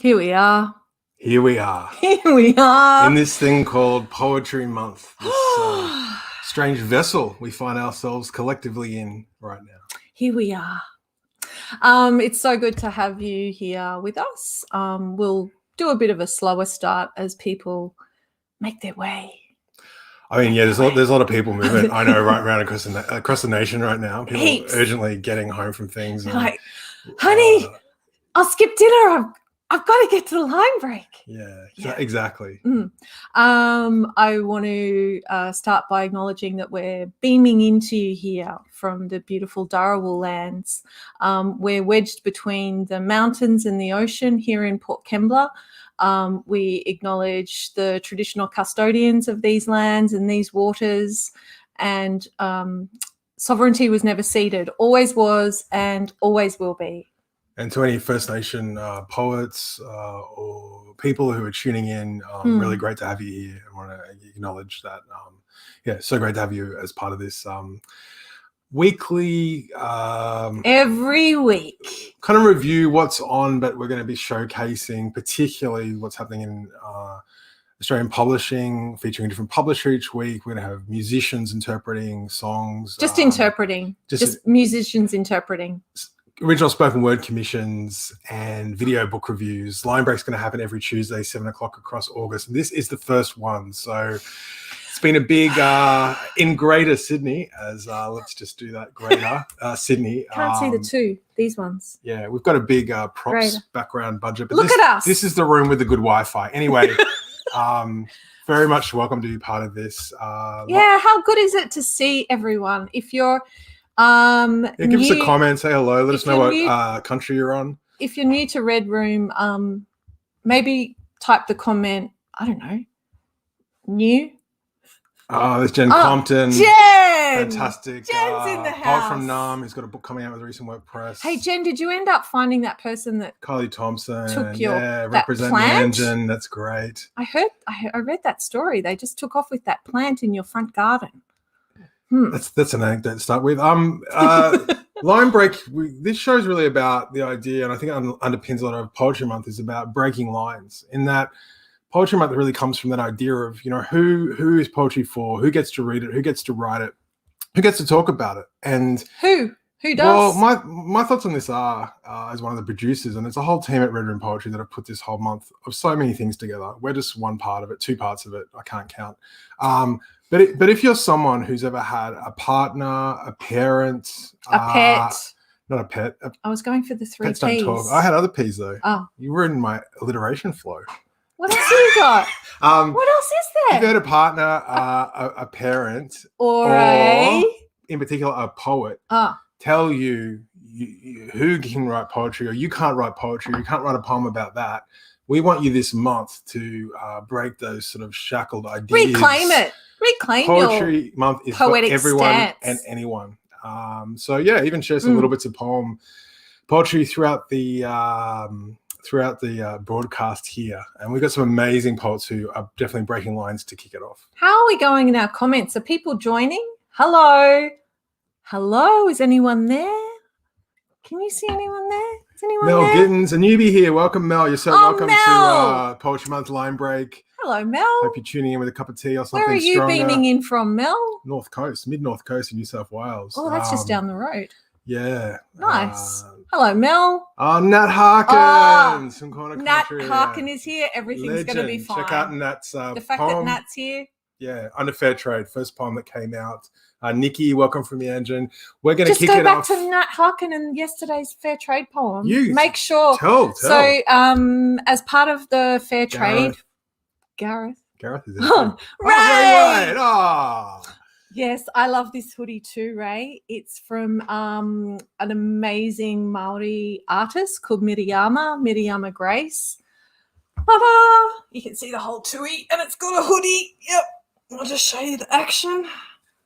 Here we are. Here we are. Here we are. In this thing called Poetry Month. This strange vessel we find ourselves collectively in right now. Here we are. It's so good to have you here with us. We'll do a bit of a slower start as people make their way. I mean, yeah, there's a lot of people moving. I know right around across the nation right now. People Heaps. urgently getting home from things. And, like, honey, I'll skip dinner. I've got to get to the line break. Yeah. Exactly. I want to start by acknowledging that we're beaming into you here from the beautiful Dharawal lands. We're wedged between the mountains and the ocean here in Port Kembla. We acknowledge the traditional custodians of these lands and these waters, and sovereignty was never ceded, always was and always will be. And to any First Nation poets or people who are tuning in, really great to have you here. I want to acknowledge that. So great to have you as part of this weekly every week kind of review what's on, but we're going to be showcasing particularly what's happening in Australian publishing, featuring a different publisher each week. We're going to have musicians interpreting songs. Just musicians interpreting. Original spoken word commissions and video book reviews. Line Break's going to happen every Tuesday, 7:00 across August. And this is the first one. So it's been a big in Greater Sydney, as let's just do that, Greater Sydney. Can't see the two, these ones. Yeah, we've got a big props background budget. But Look at us. This is the room with the good Wi-Fi. Anyway, very much welcome to be part of this. How good is it to see everyone? If you're give us a comment, say hello, let us know what country you're on. If you're new to Red Room, maybe type the comment, I don't know, new. There's Jen Compton. Jen! Fantastic. Jen's in the house. Poet from Nam, who's got a book coming out with a recent work press. Hey, Jen, did you end up finding that person that Kylie Thompson took your representing the engine? That's great. I read that story. They just took off with that plant in your front garden. That's an anecdote to start with. Line Break, this show is really about the idea, and I think it underpins a lot of Poetry Month, is about breaking lines. In that Poetry Month really comes from that idea of, who is poetry for, who gets to read it, who gets to write it, who gets to talk about it, and who does. Well, my thoughts on this are, as one of the producers, and there's a whole team at Red Room Poetry that have put this whole month of so many things together. We're just one part of it, two parts of it, I can't count. But if you're someone who's ever had a partner, a parent, pet, not a pet. I was going for the three pets Ps. don't talk. I had other Ps though. Oh, you were in my alliteration flow. What else you got? What else is there? If you had a partner, a parent, or in particular a poet, tell you who can write poetry, or you can't write poetry, you can't write a poem about that. We want you this month to break those sort of shackled ideas. Reclaim Poetry Month is for everyone stance. and anyone. Even share some little bits of poetry throughout the broadcast here. And we've got some amazing poets who are definitely breaking lines to kick it off. How are we going in our comments? Are people joining? Hello, is anyone there? Can you see anyone there? Is anyone Mel there? Gittins, a newbie here. Welcome, Mel. You're so welcome Mel. to Poetry Month Line Break. Hello, Mel. Hope you're tuning in with a cup of tea or something. Where are you stronger. beaming in from, Mel? North Coast, mid-North Coast in New South Wales. Oh, that's just down the road. Yeah. Nice. Hello, Mel. Nat Harkin. Some kind of Nat country. Harkin is here. Everything's going to be fine. Check out Nat's the fact poem. that Nat's here. Yeah, Under Fair Trade, first poem that came out. Nikki, welcome from the engine. We're going to kick it off. Just go back to Nat Harkin and yesterday's Fair Trade poem. Make sure. Tell. So, as part of the Fair Trade, Gareth is in. right. Yes, I love this hoodie too, Ray. It's from an amazing Maori artist called Miriyama Grace. Ta-da! You can see the whole tui, and it's got a hoodie. Yep. I'll just show you the action.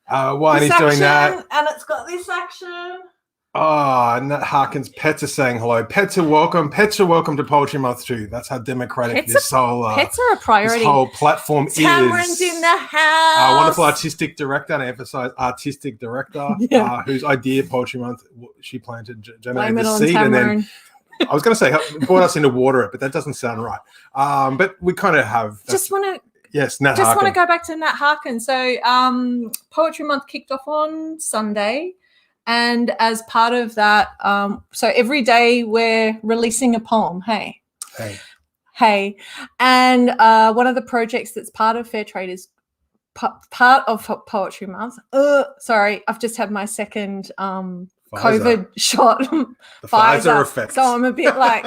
While he's doing that. And it's got this action. Oh, Nat Harkins, pets are saying hello. Pets are welcome. Pets are welcome to Poetry Month too. That's how democratic pets are a priority. This whole platform Cameron's in the house. Our wonderful artistic director, and I emphasize artistic director, whose idea Poetry Month she planted, generated the seed, and then I was going to say brought us in to water it, but that doesn't sound right. But we kind of have. Just want to. Yes, Nat Just Harkin. want to go back to Nat Harkin. So Poetry Month kicked off on Sunday. And as part of that, so every day we're releasing a poem. Hey. And one of the projects that's part of Fair Trade is part of Poetry Month. Sorry, I've just had my second COVID shot. The Pfizer effect. So I'm a bit like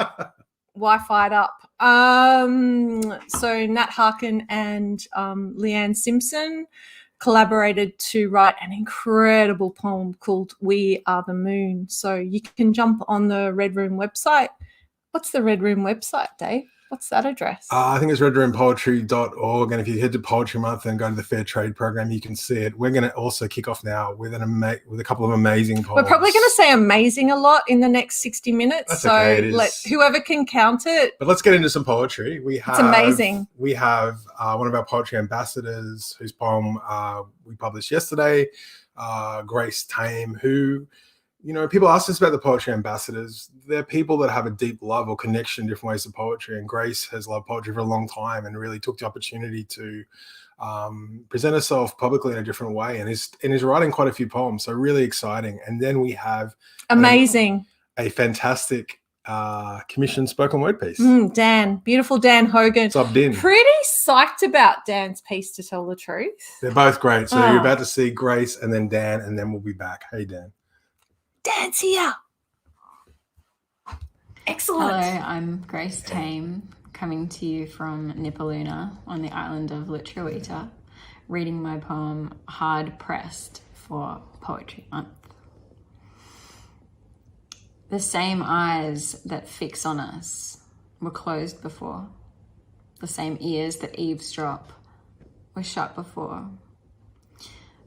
Wi-Fi'd up. So Nat Harkin and Leanne Simpson collaborated to write an incredible poem called We Are the Moon. So you can jump on the Red Room website. What's the Red Room website, Dave? What's that address? I think it's redroompoetry.org. And if you head to Poetry Month and go to the Fair Trade program, you can see it. We're going to also kick off now with a couple of amazing poems. We're probably going to say amazing a lot in the next 60 minutes. That's so okay. Whoever can count it. But let's get into some poetry. It's amazing. We have one of our poetry ambassadors whose poem we published yesterday, Grace Tame, who... You know, people ask us about the poetry ambassadors. They're people that have a deep love or connection in different ways to poetry. And Grace has loved poetry for a long time and really took the opportunity to present herself publicly in a different way and is writing quite a few poems. So really exciting. And then we have a fantastic commissioned spoken word piece. Beautiful Dan Hogan. Subbed in. Pretty psyched about Dan's piece, to tell the truth. They're both great. So you're about to see Grace and then Dan, and then we'll be back. Hey, Dan. Dan's here. Excellent. Hello, I'm Grace Tame, coming to you from Nipaluna on the island of Lutruwita, reading my poem Hard Pressed for Poetry Month. The same eyes that fix on us were closed before. The same ears that eavesdrop were shut before.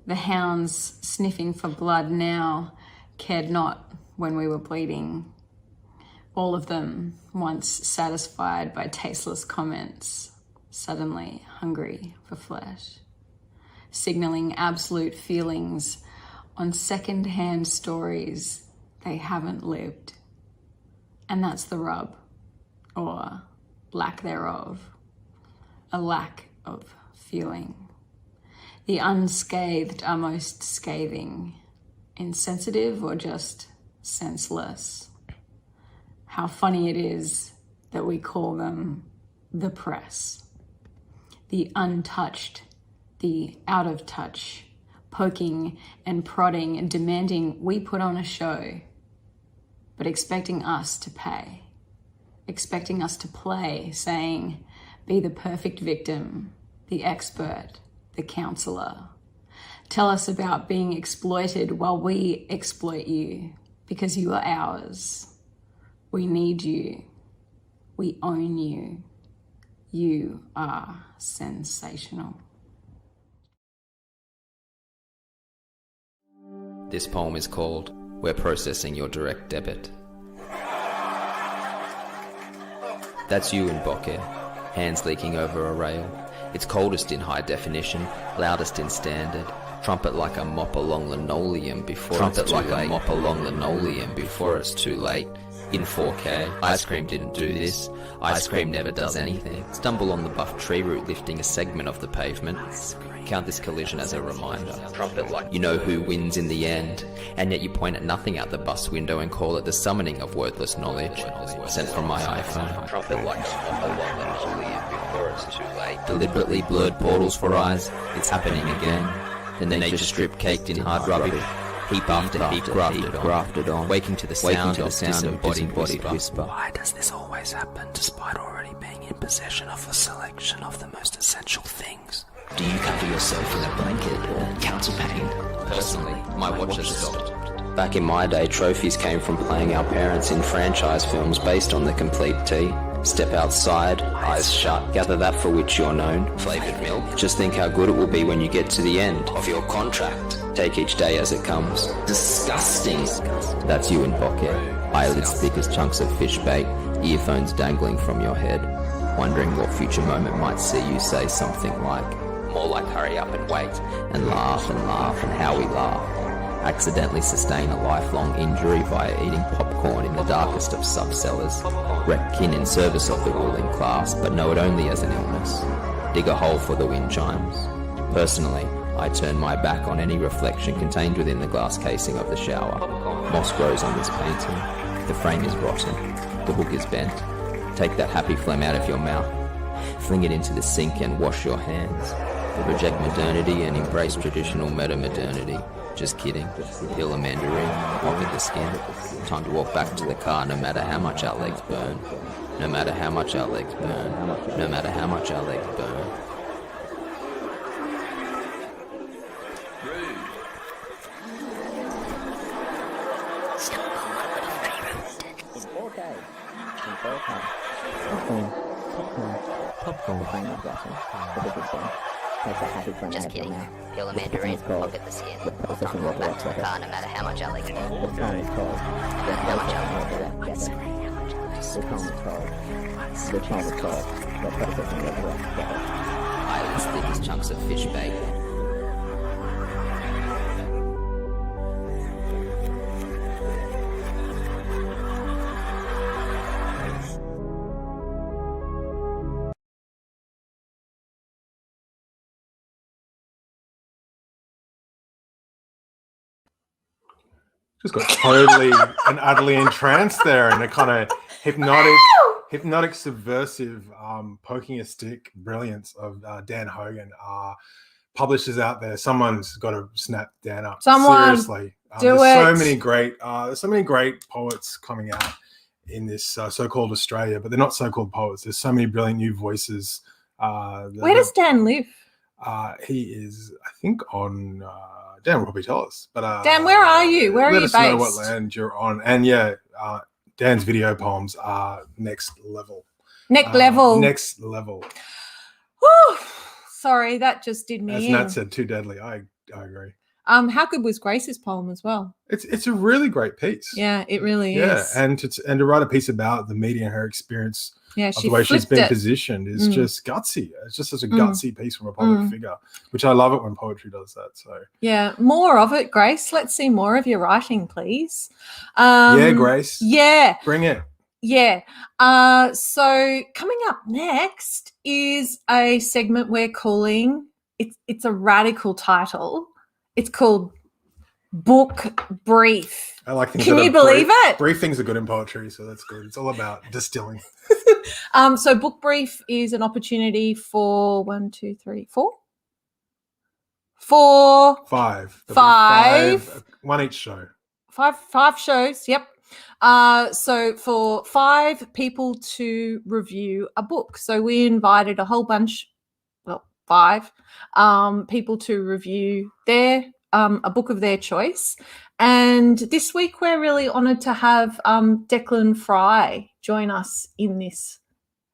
The hounds sniffing for blood now cared not when we were bleeding. All of them, once satisfied by tasteless comments, suddenly hungry for flesh, signaling absolute feelings on second-hand stories they haven't lived. And that's the rub, or lack thereof, a lack of feeling. The unscathed are most scathing, insensitive or just senseless. How funny it is that we call them the press. The untouched, the out of touch, poking and prodding and demanding we put on a show, but expecting us to pay, expecting us to play, saying, be the perfect victim, the expert, the counselor. Tell us about being exploited while we exploit you because you are ours. We need you. We own you. You are sensational. This poem is called We're Processing Your Direct Debit. That's you in bokeh, hands leaking over a rail. It's coldest in high definition, loudest in standard. Trumpet like a mop along linoleum before it's too late. Mop along linoleum before it's too late. In 4K, ice cream didn't do this. Ice cream never does anything. Stumble on the buff tree root lifting a segment of the pavement. Count this collision as a reminder. Trumpet like you know who wins in the end, and yet you point at nothing out the bus window and call it the summoning of worthless knowledge sent from my iPhone. Trumpet like mop along linoleum before it's too late. Deliberately blurred portals for eyes. It's happening again. The nature strip caked in hard rubbish, heap after heap grafted on, waking to the sound of disembodied whisper. Why does this always happen, despite already being in possession of a selection of the most essential things? Do you cover yourself in a blanket or count to pain? Personally, my watch has stopped. Back in my day, trophies came from playing our parents in franchise films based on the complete tee. Step outside, eyes shut, gather that for which you're known. Flavoured milk. Just think how good it will be when you get to the end of your contract. Take each day as it comes. Disgusting. That's you in pocket. Eyelids thick as chunks of fish bait, earphones dangling from your head. Wondering what future moment might see you say something like, more like hurry up and wait, and laugh and how we laugh. Accidentally sustain a lifelong injury via eating popcorn in the darkest of sub-cellars. Wreck kin in service of the ruling class, but know it only as an illness. Dig a hole for the wind chimes. Personally, I turn my back on any reflection contained within the glass casing of the shower. Moss grows on this painting. The frame is rotten. The hook is bent. Take that happy phlegm out of your mouth. Fling it into the sink and wash your hands. Reject modernity and embrace traditional meta-modernity. Just kidding. Peel a mandarin, walk at the skin. Time to walk back to the car no matter how much our legs burn. No matter how much our legs burn. No matter how much our legs burn. Just kidding. Peel a mandarin, look at the skin. Time to walk back to the car no matter how much our legs burn. No matter how much our legs burn. Eyelids thick as chunks of fish bait. Just got totally and utterly entranced there, and a kind of hypnotic, subversive, poking a stick brilliance of Dan Hogan. Publishers out there, someone's got to snap Dan up. Someone seriously. do there's it. So many great poets coming out in this so-called Australia, but they're not so-called poets. There's so many brilliant new voices. Where does Dan live? He is, I think, on. Dan will probably tell us. But Dan, where are you? Where are you based? based? Let us know what land you're on. And yeah, Dan's video poems are next level. Next level. Next level. Whew. Sorry, that just did me As in. Nat said, too deadly. I agree. How good was Grace's poem as well? It's a really great piece. Yeah, it really yeah, is. and to write a piece about the media and her experience Yeah, of the way she's been positioned is just gutsy. It's just such a gutsy piece from a public figure, which I love it when poetry does that. So yeah, more of it, Grace. Let's see more of your writing, please. Yeah, Grace. Yeah. Bring it. Yeah. So coming up next is a segment we're calling, it's a radical title. It's called Book Brief. I like things. Can you believe it? Brief things are good in poetry, so that's good. It's all about distilling. So Book Brief is an opportunity for 1, 2, 3, 4. Five. One each show. Five shows. Yep. So for 5 people to review a book. So we invited a whole bunch, 5 people to review a book of their choice. And this week we're really honoured to have Declan Fry join us in this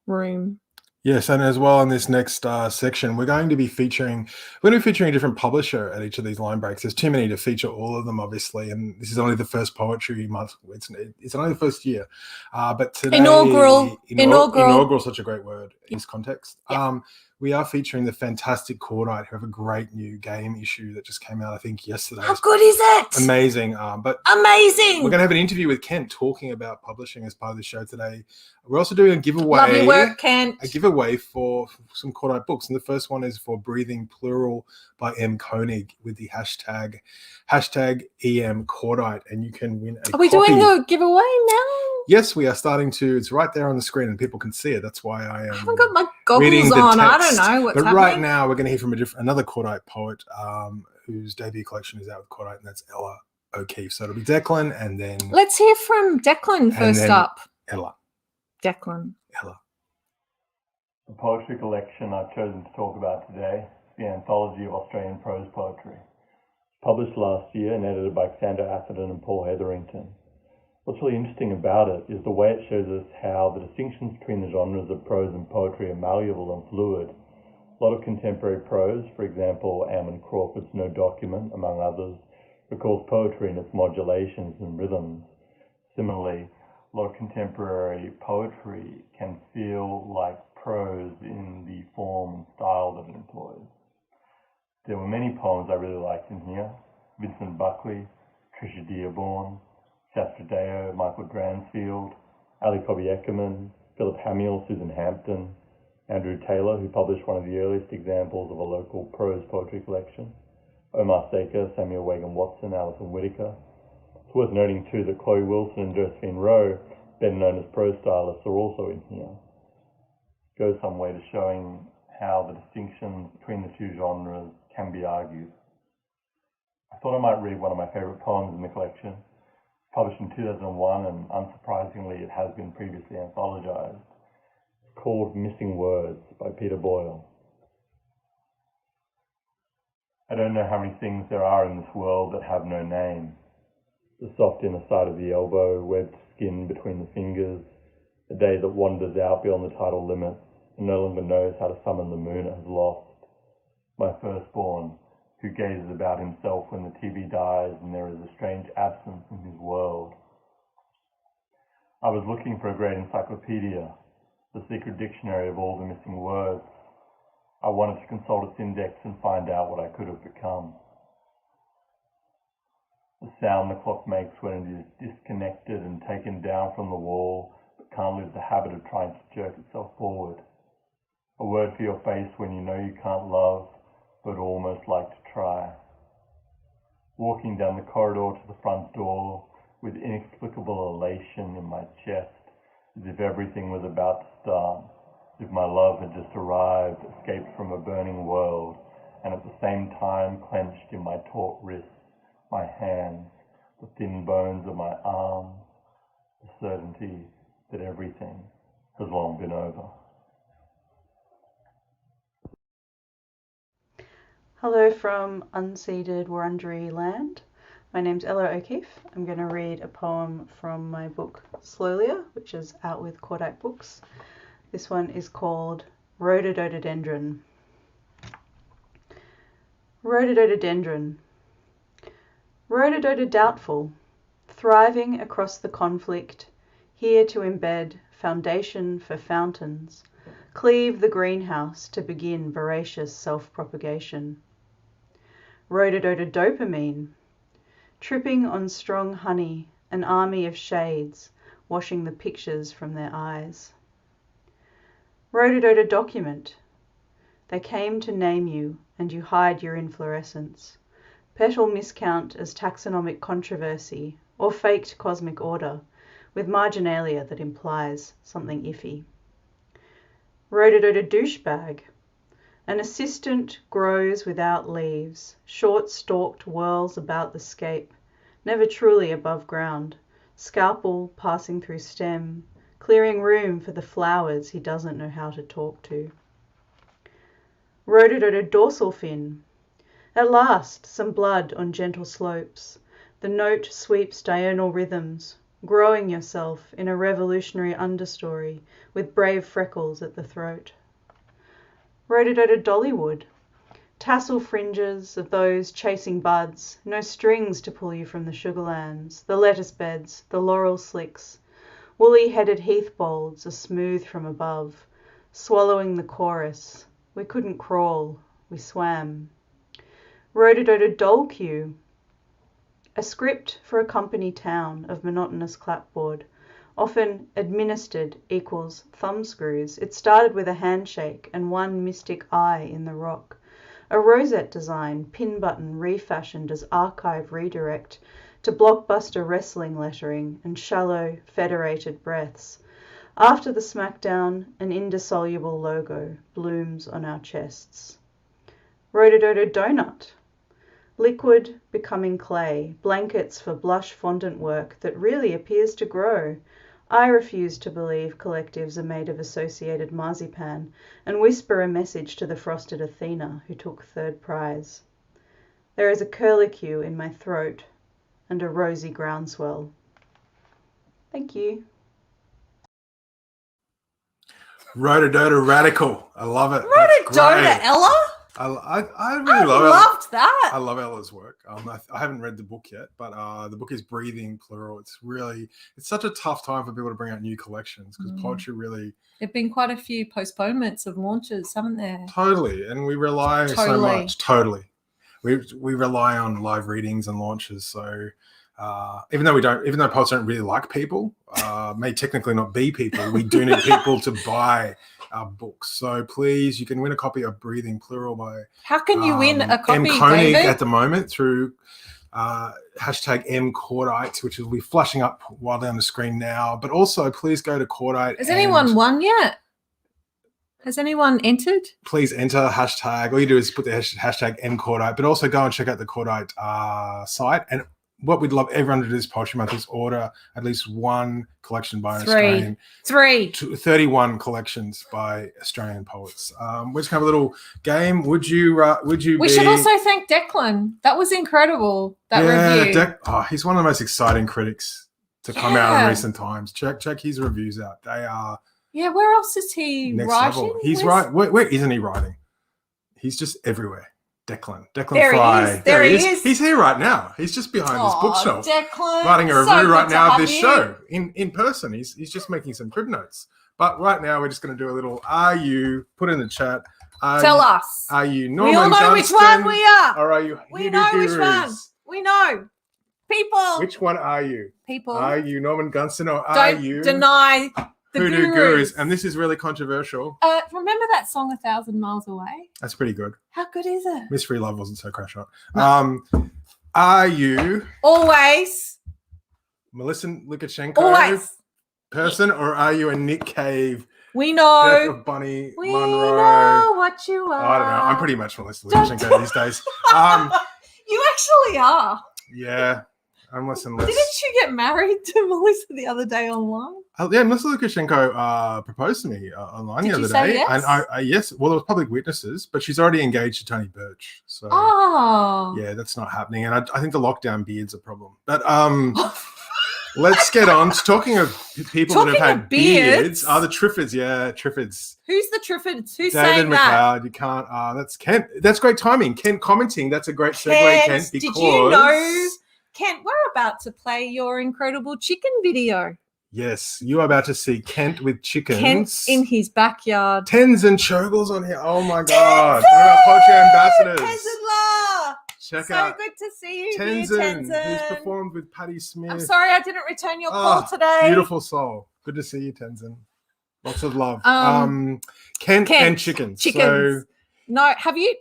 room. Yes, and as well in this next section, we're going to be featuring a different publisher at each of these line breaks. There's too many to feature all of them, obviously, and this is only the first poetry month. It's only the first year, but today inaugural, such a great word in this context. Yep. We are featuring the fantastic Chordite, who have a great new game issue that just came out, I think, yesterday. How good is it? Amazing. Amazing. We're going to have an interview with Kent talking about publishing as part of the show today. We're also doing a giveaway. Lovely work, Kent. A giveaway for some Chordite books. And the first one is for Breathing Plural by M. Koenig with the hashtag EM Chordite. And you can win a Are we doing a giveaway now? Yes, we are starting to. It's right there on the screen and people can see it. That's why I haven't got my goggles on. I don't know what's happening. But right now we're going to hear from another Chordite poet whose debut collection is out with Chordite, and that's Ella O'Keefe. So it'll be Declan and then... Let's hear from Declan first up. Ella. Declan. Ella. The poetry collection I've chosen to talk about today the Anthology of Australian Prose Poetry. Published last year and edited by Sandra Atherton and Paul Hetherington. What's really interesting about it is the way it shows us how the distinctions between the genres of prose and poetry are malleable and fluid. A lot of contemporary prose, for example, Ammon Crawford's No Document, among others, recalls poetry in its modulations and rhythms. Similarly, a lot of contemporary poetry can feel like prose in the form and style that it employs. There were many poems I really liked in here. Vincent Buckley, Tricia Dearborn, Shastra Deo, Michael Dransfield, Ali Cobby Eckermann, Philip Hamill, Susan Hampton, Andrew Taylor, who published one of the earliest examples of a local prose poetry collection, Omar Saker, Samuel Wagan Watson, Alison Whittaker. It's worth noting too that Chloe Wilson and Josephine Rowe, better known as prose stylists, are also in here. It goes some way to showing how the distinctions between the two genres can be argued. I thought I might read one of my favourite poems in the collection. Published in 2001, and unsurprisingly it has been previously anthologized. It's called Missing Words by Peter Boyle. I don't know how many things there are in this world that have no name. The soft inner side of the elbow, webbed skin between the fingers, a day that wanders out beyond the tidal limit and no longer knows how to summon the moon it has lost. My firstborn, who gazes about himself when the TV dies and there is a strange absence in his world. I was looking for a great encyclopedia, the secret dictionary of all the missing words. I wanted to consult its index and find out what I could have become. The sound the clock makes when it is disconnected and taken down from the wall, but can't lose the habit of trying to jerk itself forward. A word for your face when you know you can't love, but almost like to try. Walking down the corridor to the front door with inexplicable elation in my chest, as if everything was about to start, as if my love had just arrived, escaped from a burning world, and at the same time clenched in my taut wrists, my hands, the thin bones of my arms, the certainty that everything has long been over. Hello from unceded Wurundjeri land. My name's Ella O'Keefe. I'm going to read a poem from my book Slowlier, which is out with Chordite Books. This one is called Rhododendron. Rhododendron. Rhododontid doubtful, thriving across the conflict, here to embed foundation for fountains, cleave the greenhouse to begin voracious self-propagation. Rhododendron, tripping on strong honey, an army of shades, washing the pictures from their eyes. Rhododendron document, they came to name you, and you hide your inflorescence. Petal miscount as taxonomic controversy, or faked cosmic order, with marginalia that implies something iffy. Rhododendron douchebag, an assistant grows without leaves, short-stalked whirls about the scape, never truly above ground, scalpel passing through stem, clearing room for the flowers he doesn't know how to talk to. Rhododendron dorsal fin, at last some blood on gentle slopes, the note sweeps diurnal rhythms, growing yourself in a revolutionary understory with brave freckles at the throat. Rhododendron Dollywood, tassel fringes of those chasing buds, no strings to pull you from the sugarlands, the lettuce beds, the laurel slicks, woolly-headed heathbolds are smooth from above, swallowing the chorus. We couldn't crawl, we swam. Rhododendron Dolcue, a script for a company town of monotonous clapboard, often administered equals thumbscrews. It started with a handshake and one mystic eye in the rock. A rosette design, pin button refashioned as archive redirect to blockbuster wrestling lettering and shallow federated breaths. After the smackdown, an indissoluble logo blooms on our chests. Rhododendron donut, liquid becoming clay, blankets for blush fondant work that really appears to grow, I refuse to believe collectives are made of associated marzipan and whisper a message to the frosted Athena who took third prize. There is a curlicue in my throat and a rosy groundswell. Thank you. Rotodota Radical. I love it. That's Rotodota great. Ella? I really I love Ella. loved that. I love Ella's work. I haven't read the book yet, but the book is breathing plural. It's such a tough time for people to bring out new collections because poetry really. There've been quite a few postponements of launches, haven't there? Totally, and we rely so much. Totally, we rely on live readings and launches. So even though poets don't really like people, may technically not be people, we do need people to buy our books. So please, you can win a copy of Breathing Plural by. How can you win a copy, M. Koenig David? at the moment through hashtag M Chordite, which will be flashing up wildly on the screen now. But also, please go to Chordite. Has anyone won yet? Has anyone entered? Please enter hashtag. All you do is put the hashtag M Chordite, but also go and check out the Chordite site. And what we'd love everyone to do this Poetry Month is order at least one collection by an Australian. 31 collections by Australian poets. We're just gonna have a little game. Would you? We should also thank Declan. That was incredible. That review. He's one of the most exciting critics to come out in recent times. Check his reviews out. They are. Yeah. Where else is he next writing? Level. He's right. Where isn't he writing? He's just everywhere. Declan there Fry. He is. There he is. He's here right now. He's just behind this bookshelf. Declan. Writing a review right now of this show in person. He's just making some crib notes. But right now we're just going to do a little put in the chat. Tell us. Are you Norman We all know Dunstan, which one we are. Or are you We know which one. We know. People. Which one are you? People. Are you Norman Gunston or are you deny the Hoodoo Gurus? And this is really controversial. Remember that song 1,000 Miles Away? That's pretty good. How good is it? Miss Free Love wasn't so crash hot. Are you always Melissa Lukashenko always person or are you a Nick Cave? We know. Death of Bunny we Monroe. Know what you are. I don't know. I'm pretty much Melissa Lukashenko these days. You actually are. Yeah. I'm less and less. Didn't you get married to Melissa the other day online? Yeah, Melissa Lukashenko proposed to me online the other day. Yes? And I yes, well, there was public witnesses, but she's already engaged to Tony Birch. So yeah, that's not happening. And I think the lockdown beard's a problem. But let's get on to talking of people that have had beards. The Triffids, yeah, Triffids. Who's the Triffids? Who's David saying McLeod, you can't. That's Kent. That's great timing. Kent commenting. That's a great segue, Kent. Because did you know, Kent, we're about to play your incredible chicken video. Yes, you are about to see Kent with chickens. Kent in his backyard. Tenzin Chogle's on here. Oh my God. One of our poetry ambassadors. Tenzin, check out. So good to see you, Tenzin, Tenzin. who's performed with Patti Smith. I'm sorry I didn't return your call today. Beautiful soul. Good to see you, Tenzin. Lots of love. Kent and chickens. So, no, have you?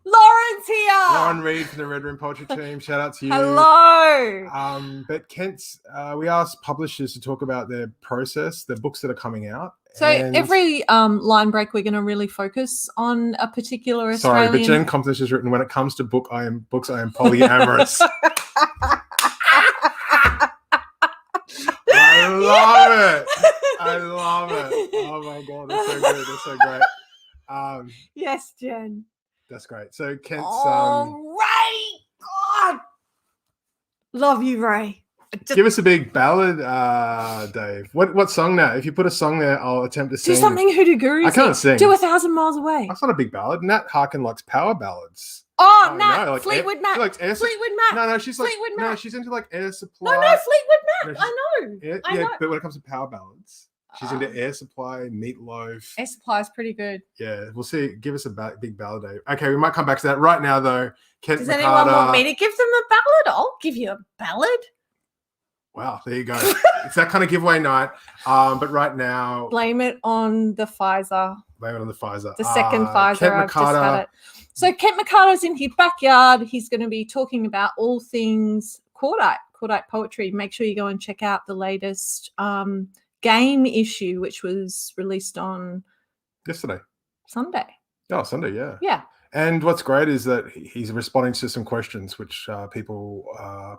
Lauren's here. Lauren Reed from the Red Room Poetry Team. Shout out to you. Hello. But Kent's, we asked publishers to talk about their process, the books that are coming out. So every line break, we're going to really focus on a particular Australian. Sorry, but Jen Compton has written, when it comes to books, I am polyamorous. I love it. Oh my God, that's so good. That's so great. Yes, Jen. That's great. So Kent's Ray! God! Love you, Ray. Give us a big ballad, Dave. What song now? If you put a song there, I'll attempt to sing. Do something Hoodoo Gurus. I can't sing. Do 1,000 Miles Away. That's not a big ballad. Nat Harkin likes power ballads. Oh, Nat. Like Fleetwood Mac. Fleetwood Mac. No, she's like Fleetwood Mac. No, she's into like Air Supply. No, Fleetwood Mac. I know. Yeah, but when it comes to power ballads, she's into Air Supply, Meatloaf. Air Supply is pretty good. Yeah, we'll see. Give us a big ballad, Dave. Okay, we might come back to that. Right now, though, Kent Does anyone want me to give them a ballad? I'll give you a ballad. Wow, there you go. It's that kind of giveaway night. But right now, blame it on the Pfizer. Blame it on the Pfizer. The second Pfizer. Kent I've McCarter. just had it. So Kent McCarter's in his backyard. He's going to be talking about all things Chordite poetry. Make sure you go and check out the latest game issue, which was released on yesterday. Sunday. Oh, Sunday, yeah. Yeah. And what's great is that he's responding to some questions which people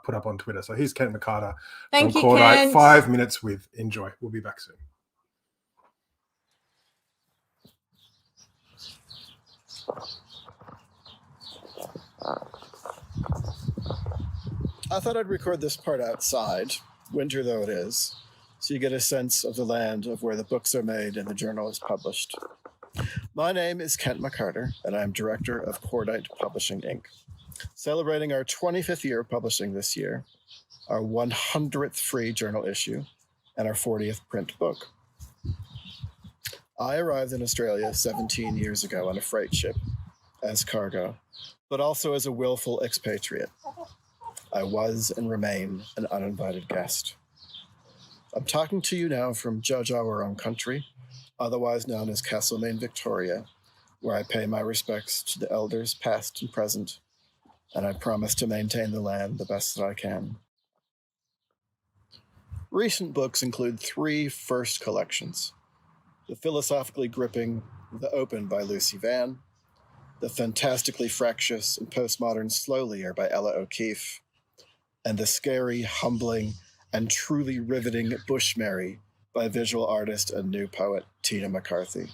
put up on Twitter. So here's Kent McCarter Thank from you, Chordite. Kent. 5 minutes with Enjoy. We'll be back soon. I thought I'd record this part outside, winter though it is, so you get a sense of the land of where the books are made and the journal is published. My name is Kent McCarter, and I'm director of Chordite Publishing, Inc., celebrating our 25th year of publishing this year, our 100th free journal issue, and our 40th print book. I arrived in Australia 17 years ago on a freight ship as cargo, but also as a willful expatriate. I was and remain an uninvited guest. I'm talking to you now from Jajawarong country, otherwise known as Castlemaine, Victoria, where I pay my respects to the elders past and present, and I promise to maintain the land the best that I can. Recent books include 3 first collections: the philosophically gripping The Open by Lucy Vann, the fantastically fractious and postmodern Slowlier by Ella O'Keeffe, and the scary, humbling, and truly riveting Bushmary by visual artist and new poet Tina McCarthy.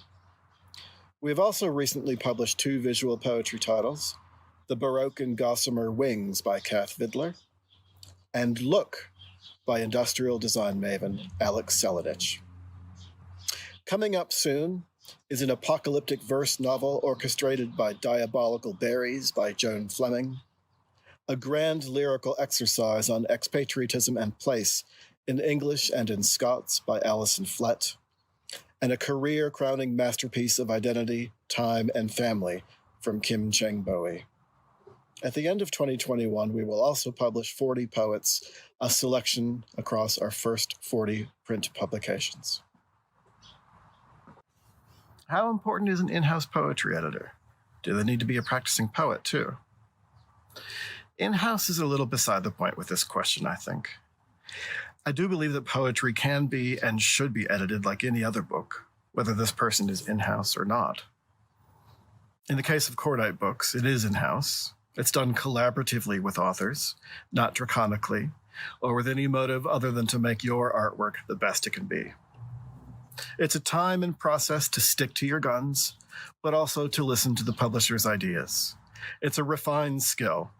We have also recently published 2 visual poetry titles, The Baroque and Gossamer Wings by Kath Vidler, and Look by industrial design maven Alex Seladich. Coming up soon is an apocalyptic verse novel orchestrated by Diabolical Berries by Joan Fleming, a grand lyrical exercise on expatriatism and place in English and in Scots by Alison Flett, and a career-crowning masterpiece of identity, time, and family from Kim Cheng Bowie. At the end of 2021, we will also publish 40 Poets, a selection across our first 40 print publications. How important is an in-house poetry editor? Do they need to be a practicing poet, too? In-house is a little beside the point with this question, I think. I do believe that poetry can be and should be edited like any other book, whether this person is in-house or not. In the case of Chordite books, it is in-house. It's done collaboratively with authors, not draconically, or with any motive other than to make your artwork the best it can be. It's a time and process to stick to your guns, but also to listen to the publisher's ideas. It's a refined skill,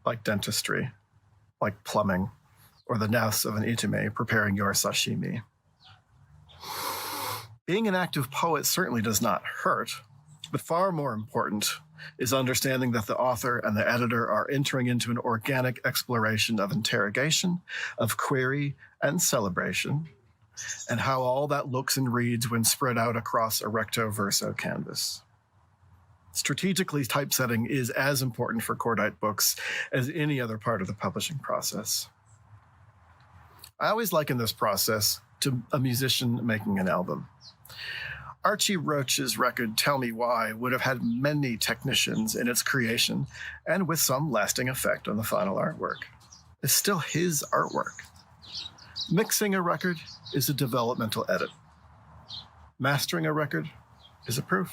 like dentistry, like plumbing, or the nous of an itame preparing your sashimi. Being an active poet certainly does not hurt, but far more important is understanding that the author and the editor are entering into an organic exploration of interrogation, of query, and celebration, and how all that looks and reads when spread out across a recto-verso canvas. Strategically, typesetting is as important for Chordite books as any other part of the publishing process. I always liken this process to a musician making an album. Archie Roach's record Tell Me Why would have had many technicians in its creation and with some lasting effect on the final artwork. It's still his artwork. Mixing a record is a developmental edit. Mastering a record is a proof.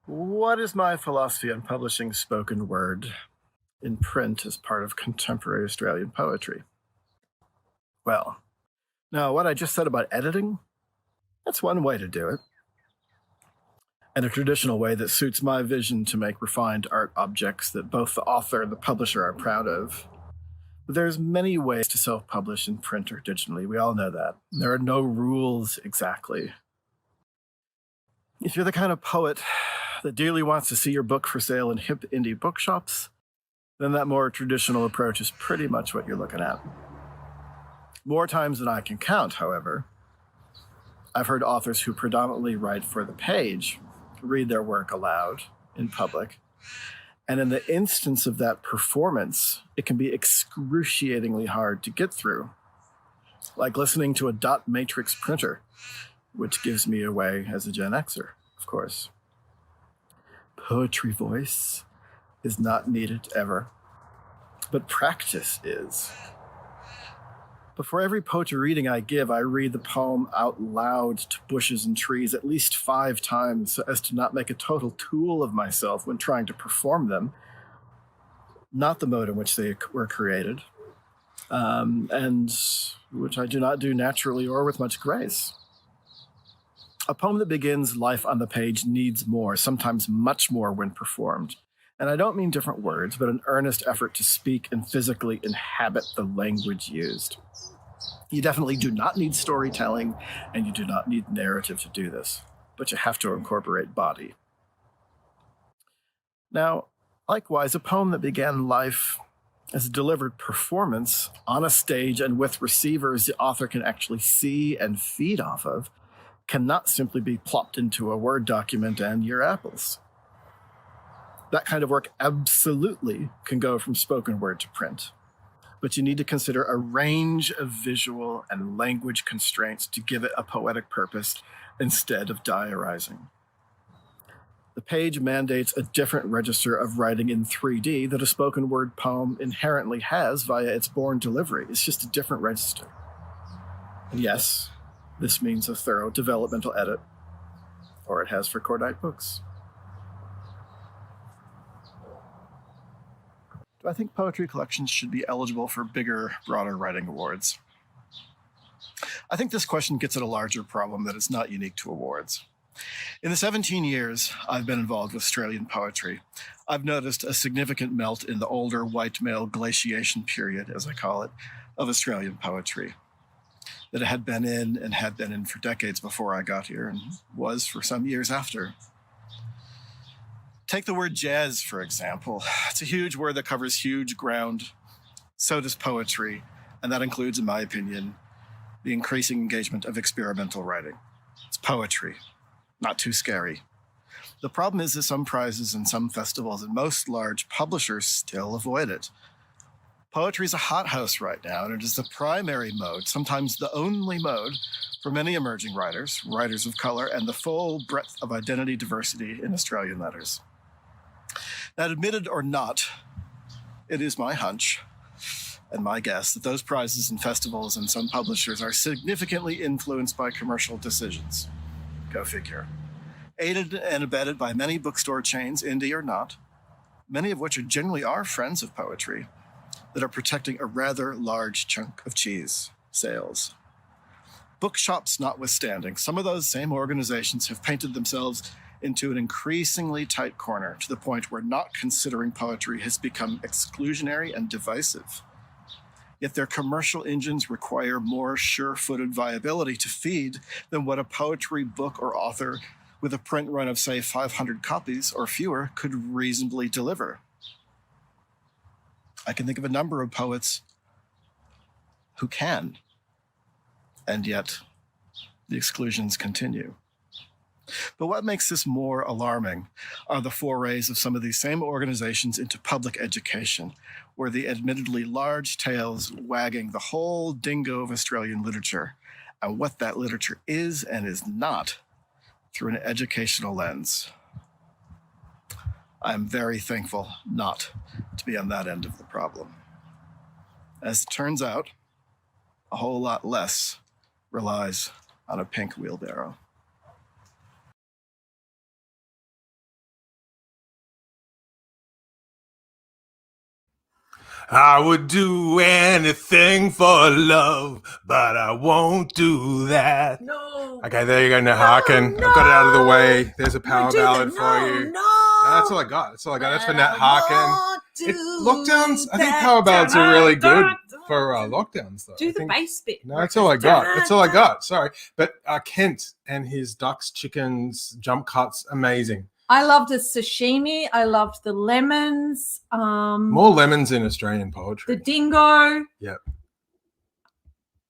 What is my philosophy on publishing spoken word in print as part of contemporary Australian poetry? Well, now what I just said about editing, that's one way to do it, and a traditional way that suits my vision to make refined art objects that both the author and the publisher are proud of. But there's many ways to self-publish in print or digitally. We all know that. There are no rules exactly. If you're the kind of poet that dearly wants to see your book for sale in hip indie bookshops, then that more traditional approach is pretty much what you're looking at. More times than I can count, however, I've heard authors who predominantly write for the page read their work aloud in public. And in the instance of that performance, it can be excruciatingly hard to get through, like listening to a dot matrix printer, which gives me away as a Gen Xer, of course. Poetry voice is not needed ever, but practice is. But for every poetry reading I give, I read the poem out loud to bushes and trees at least 5 times so as to not make a total tool of myself when trying to perform them, not the mode in which they were created, and which I do not do naturally or with much grace. A poem that begins life on the page needs more, sometimes much more when performed. And I don't mean different words, but an earnest effort to speak and physically inhabit the language used. You definitely do not need storytelling, and you do not need narrative to do this, but you have to incorporate body. Now, likewise, a poem that began life as a delivered performance on a stage and with receivers the author can actually see and feed off of cannot simply be plopped into a Word document and your apples. That kind of work absolutely can go from spoken word to print. But you need to consider a range of visual and language constraints to give it a poetic purpose instead of diarizing. The page mandates a different register of writing in 3D that a spoken word poem inherently has via its born delivery. It's just a different register. And yes, this means a thorough developmental edit, or it has for Chordite books. Do I think poetry collections should be eligible for bigger, broader writing awards? I think this question gets at a larger problem that is not unique to awards. In the 17 years I've been involved with Australian poetry, I've noticed a significant melt in the older white male glaciation period, as I call it, of Australian poetry that it had been in for decades before I got here and was for some years after. Take the word jazz, for example. It's a huge word that covers huge ground. So does poetry, and that includes, in my opinion, the increasing engagement of experimental writing. It's poetry, not too scary. The problem is that some prizes and some festivals and most large publishers still avoid it. Poetry is a hothouse right now, and it is the primary mode, sometimes the only mode, for many emerging writers, writers of color, and the full breadth of identity diversity in Australian letters. Now, admitted or not, it is my hunch and my guess that those prizes and festivals and some publishers are significantly influenced by commercial decisions. Go figure. Aided and abetted by many bookstore chains, indie or not, many of which generally are friends of poetry, that are protecting a rather large chunk of cheese sales. Bookshops notwithstanding, some of those same organizations have painted themselves into an increasingly tight corner to the point where not considering poetry has become exclusionary and divisive. Yet their commercial engines require more sure-footed viability to feed than what a poetry book or author with a print run of, say, 500 copies or fewer could reasonably deliver. I can think of a number of poets who can, and yet the exclusions continue. But what makes this more alarming are the forays of some of these same organizations into public education, where the admittedly large tails wagging the whole dingo of Australian literature and what that literature is and is not through an educational lens. I'm very thankful not to be on that end of the problem. As it turns out, a whole lot less relies on a pink wheelbarrow. I would do anything for love, but I won't do that. No. Okay, there you go, Nat Harkin. No. I've got it out of the way. There's a power Do the ballad for you. No. That's all I got. That's all I got. That's for Nat I Harkin. Lockdowns, I think power ballads are really good for lockdowns, though. Do the bass bit. No, that's all I got. That's all I got. Sorry. But Kent and his ducks, chickens, jump cuts, amazing. I loved the sashimi. I loved the lemons. More lemons in Australian poetry. The dingo. Yep.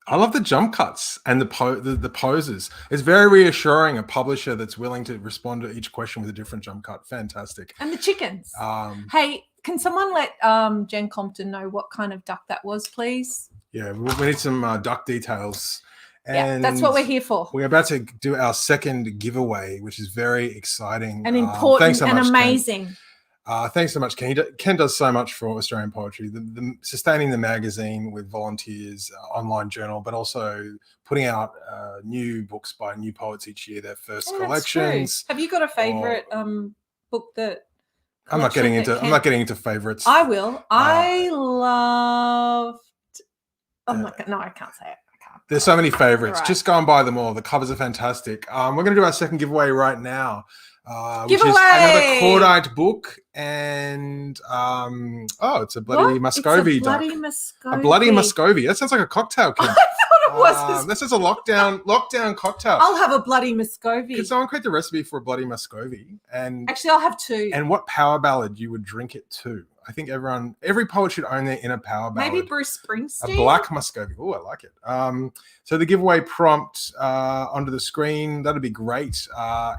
I love the jump cuts and the poses. It's very reassuring, a publisher that's willing to respond to each question with a different jump cut. Fantastic. And the chickens. Hey, can someone let Jen Compton know what kind of duck that was, please? Yeah, we need some duck details. And that's what we're here for. We're about to do our second giveaway, which is very exciting and important thanks so and much, amazing. Ken. Thanks so much, Ken. Ken does so much for Australian poetry, the sustaining the magazine with volunteers, online journal, but also putting out new books by new poets each year, their first collections. Have you got a favourite book that? I'm not getting into favourites. I will. I loved. No, I can't say it. There's so many favorites. Right. Just go and buy them all. The covers are fantastic. We're going to do our second giveaway right now, which Giveaway! is another Chordite book, and it's a bloody Muscovy duck. A bloody Muscovy. That sounds like a cocktail. Kim. I thought it was. This is a lockdown cocktail. I'll have a bloody Muscovy. Could someone create the recipe for a bloody Muscovy? And actually, I'll have two. And what power ballad you would drink it to? I think every poet should own their inner power ballad. Maybe Bruce Springsteen. A black Muscovy. Oh, I like it. So the giveaway prompt onto the screen, that'd be great.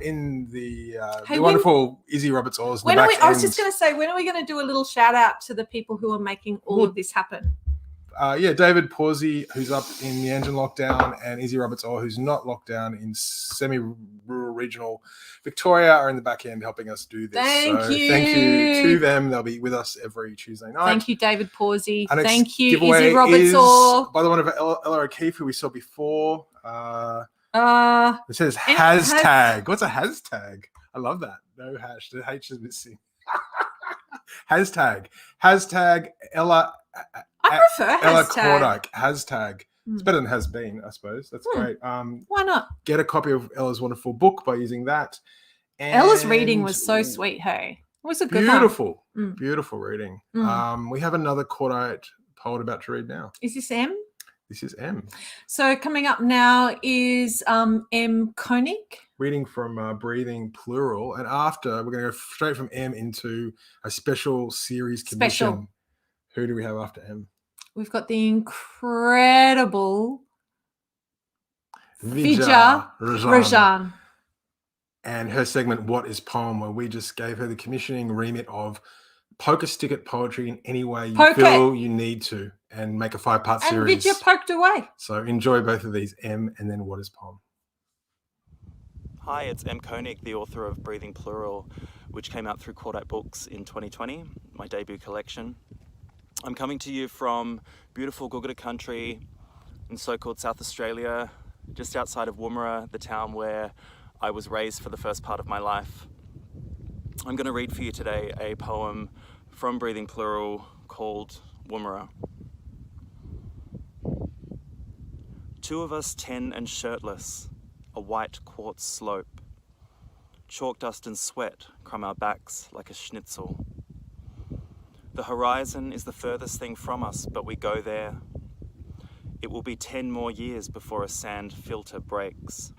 In the wonderful Izzy Roberts Orrs. I was just going to say, when are we going to do a little shout out to the people who are making all of this happen? David Pawsey, who's up in the Engine lockdown, and Izzy Roberts Orr, who's not locked down in semi-rural regional Victoria, are in the back end helping us do this. Thank you to them. They'll be with us every Tuesday night. Thank you, David Pawsey. Thank you, Izzy Roberts Orr. By the one of Ella O'Keefe, who we saw before. It says hashtag. What's a hashtag? I love that. No hash. The H is missing. Hashtag Ella. I prefer Ella hashtag. Chordite, hashtag. It's better than has been, I suppose. That's great. Why not? Get a copy of Ella's wonderful book by using that. And Ella's reading was so sweet. Hey, it was a good beautiful, one. Beautiful reading. We have another Chordite poet about to read now. Is this M? This is M. So coming up now is M. Koenig. Reading from Breathing Plural. And after, we're going to go straight from M into a special series commission. Who do we have after M? We've got the incredible Vija Rajan. And her segment, What is Poem? Where we just gave her the commissioning remit of poke a stick at poetry in any way you feel you need to and make a 5-part series. And Vija poked away. So enjoy both of these, M and then What is Poem? Hi, it's M. Koenig, the author of Breathing Plural, which came out through Chordite Books in 2020, my debut collection. I'm coming to you from beautiful Guggerah country in so-called South Australia, just outside of Woomera, the town where I was raised for the first part of my life. I'm going to read for you today a poem from Breathing Plural called Woomera. Two of us 10 and shirtless, a white quartz slope. Chalk dust and sweat crumb our backs like a schnitzel. The horizon is the furthest thing from us, but we go there. It will be 10 more years before a sand filter breaks.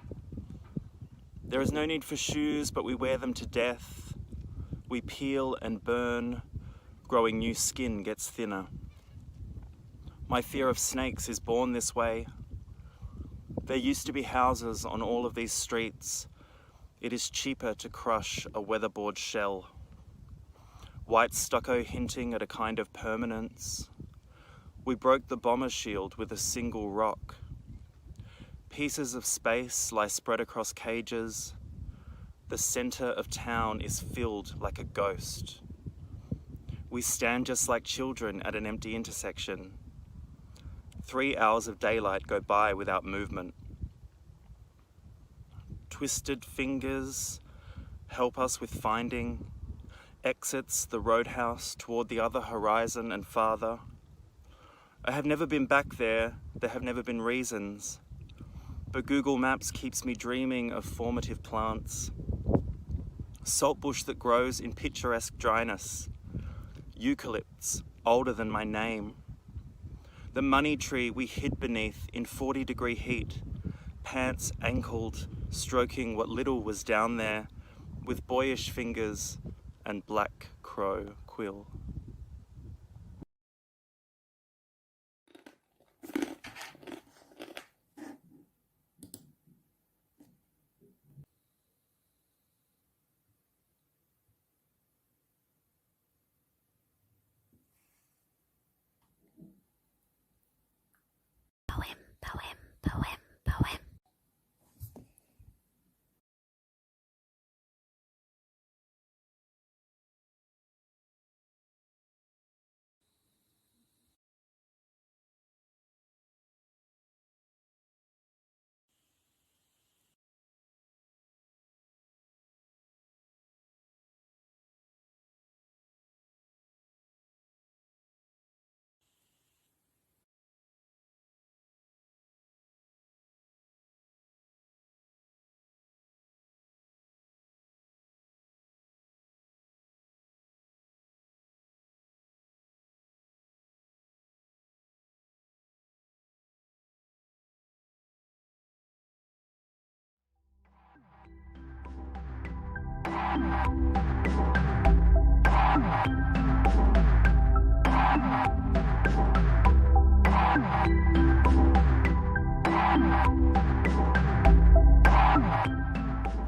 There is no need for shoes, but we wear them to death. We peel and burn, growing new skin gets thinner. My fear of snakes is born this way. There used to be houses on all of these streets. It is cheaper to crush a weatherboard shell. White stucco hinting at a kind of permanence. We broke the bomber shield with a single rock. Pieces of space lie spread across cages. The center of town is filled like a ghost. We stand just like children at an empty intersection. 3 hours of daylight go by without movement. Twisted fingers help us with finding exits the roadhouse toward the other horizon and farther. I have never been back there have never been reasons, but Google Maps keeps me dreaming of formative plants. Saltbush that grows in picturesque dryness, eucalypts older than my name. The money tree we hid beneath in 40-degree heat, pants ankled, stroking what little was down there with boyish fingers and black crow quill.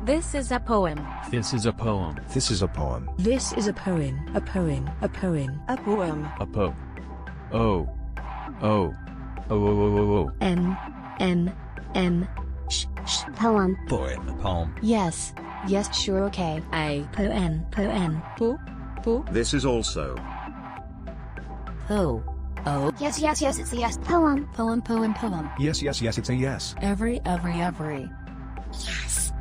This is a poem. This is a poem. This is a poem. This is a poem. A poem. A poem. A poem. A po. Oh. Oh. Oh, oh, oh, oh, oh. M. Poem. Poem. A poem. Yes. Yes, sure, okay. A poem. Poem. Po. This is also. Oh. Oh. Yes, it's a yes. Poem. Poem. Yes, it's a yes. Every. Yes.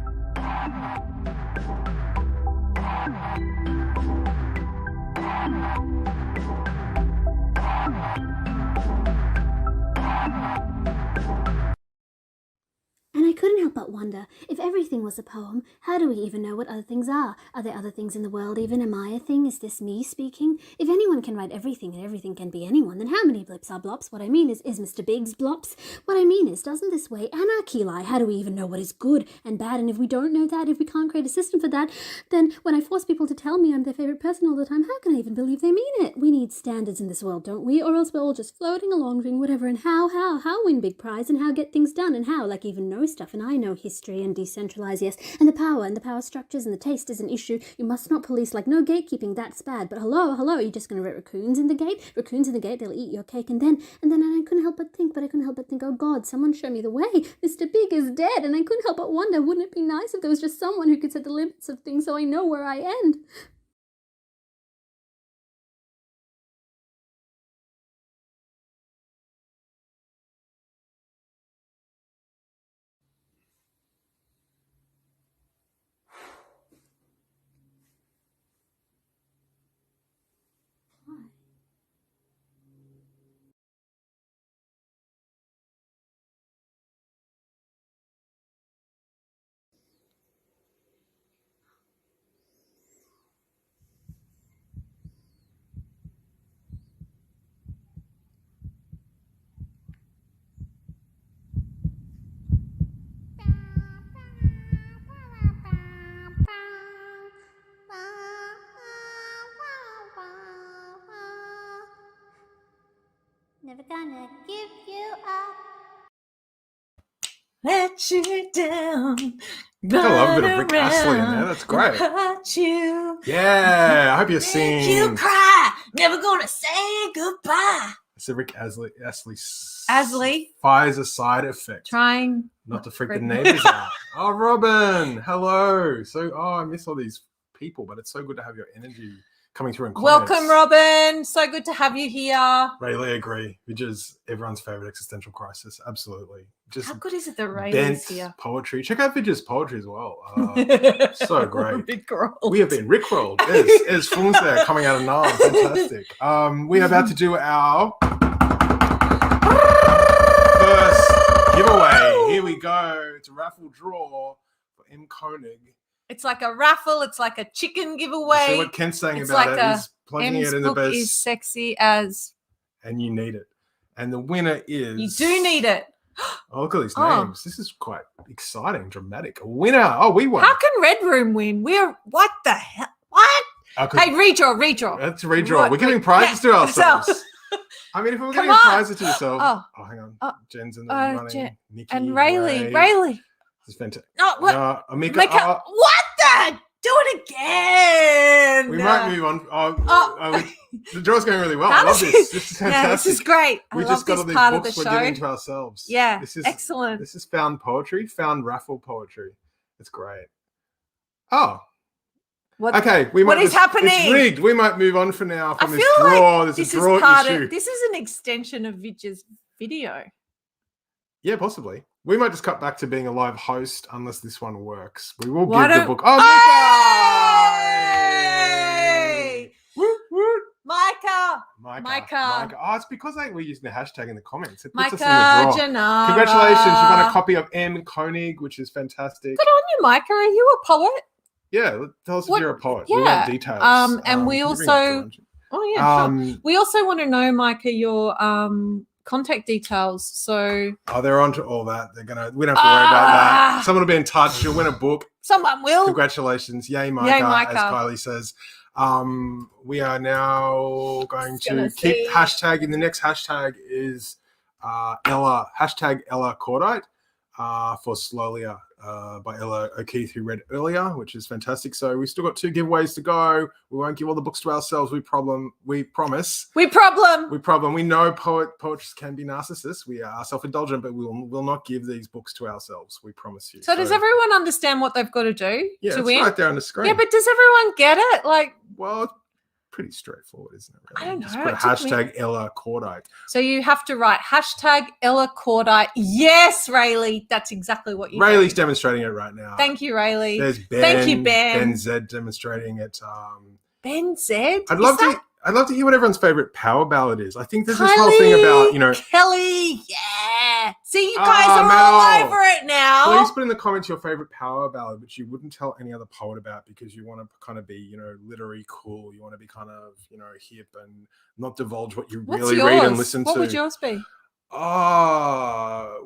And I couldn't help but wonder, if everything was a poem, how do we even know what other things are? Are there other things in the world even? Am I a thing? Is this me speaking? If anyone can write everything and everything can be anyone, then how many blips are blops? What I mean is Mr. Big's blops? What I mean is, doesn't this way anarchy lie? How do we even know what is good and bad? And if we don't know that, if we can't create a system for that, then when I force people to tell me I'm their favourite person all the time, how can I even believe they mean it? We need standards in this world, don't we? Or else we're all just floating along doing whatever. And how win big prize and how get things done and how, like, even know stuff. And I know history and decentralize, yes, and the power structures and the taste is an issue. You must not police, like, no gatekeeping, that's bad. But hello, are you just going to let raccoons in the gate? Raccoons in the gate, they'll eat your cake. And then I couldn't help but think, oh God, someone show me the way. Mr. Big is dead. And I couldn't help but wonder, wouldn't it be nice if there was just someone who could set the limits of things so I know where I end? Never gonna give you up. Let you down. I love a bit of Rick Astley in there. That's great. Hurt you. Yeah, I hope you're seeing. Make you cry. Never gonna say goodbye. It's a Rick Astley Astley fires a side effect. Trying not to freak the neighbors out. Oh, Robin, hello. I miss all these people, but it's so good to have your energy coming through in comments. Welcome, Robin. So good to have you here. Really agree. Which is everyone's favorite existential crisis. Absolutely. Just how good is it that Rayleigh's here? Poetry. Check out Vidge's poetry as well. So great. Rickrolled. We have been Rickrolled. There's films there coming out of Nam. Fantastic. We are about to do our first giveaway. Here we go. It's a raffle draw for M. Koenig. It's like a raffle. It's like a chicken giveaway. See what Kent's saying it's about like it. He's plugging M's it in the book best. Is sexy as. And you need it. And the winner is. You do need it. Oh, look at these names. This is quite exciting, dramatic. A winner. Oh, we won. How can Red Room win? What the hell? What? Hey, redraw. That's a redraw. We're giving prizes to ourselves. I mean, if we were giving prizes to yourself. Oh, hang on. Jen's in the running. Nikki, and Rayleigh. This is fantastic. No, what? Amika. What the? Do it again. We might move on. The draw's going really well. I love this. This is fantastic. Yeah, this is great. We just got all these books we're giving to ourselves. Yeah, this is excellent. This is found raffle poetry. It's great. Oh. Okay, what is happening? It's rigged. We might move on for now from this draw. Like this draw issue. This is an extension of Vidge's video. Yeah, possibly. We might just cut back to being a live host unless this one works. We will give the book. Oh, hey! Micah. Oh, it's because we're using the hashtag in the comments. It puts Micah us in the draw. Janara. Congratulations. You've won a copy of M. Koenig, which is fantastic. Good on you, Micah. Are you a poet? Yeah, tell us if you're a poet. Yeah. We want details. And we also... Oh, yeah. We also want to know, Micah, your contact details. So they're on to all that. We don't have to worry about that. Someone will be in touch. You'll win a book. Someone will. Congratulations. Yay, Micah, as Kylie says. We are now going to keep hashtag. In the next hashtag is Ella, hashtag Ella Chordite for Slowlier by Ella O'Keefe, who read earlier, which is fantastic. So we've still got 2 giveaways to go. We won't give all the books to ourselves. We promise. We know poets can be narcissists. We are self-indulgent, but we will not give these books to ourselves. We promise you. So does everyone understand what they've got to do to win? It's right there on the screen. Yeah, but does everyone get it? Well, it's pretty straightforward, isn't it? Really? I don't know. Just put hashtag Ella Chordite. So you have to write hashtag Ella Chordite. Yes, Rayleigh. That's exactly what you Rayleigh's demonstrating it right now. Thank you, Rayleigh. There's Ben. Thank you, Ben. Ben Z demonstrating it. Ben Z? I'd love to hear what everyone's favorite power ballad is. I think there's this whole thing about, Kelly, yeah. See, you guys are all over it now. Please put in the comments your favorite power ballad, which you wouldn't tell any other poet about because you want to kind of be, literary cool. You want to be kind of, hip and not divulge what you really read and listen to. What would yours be?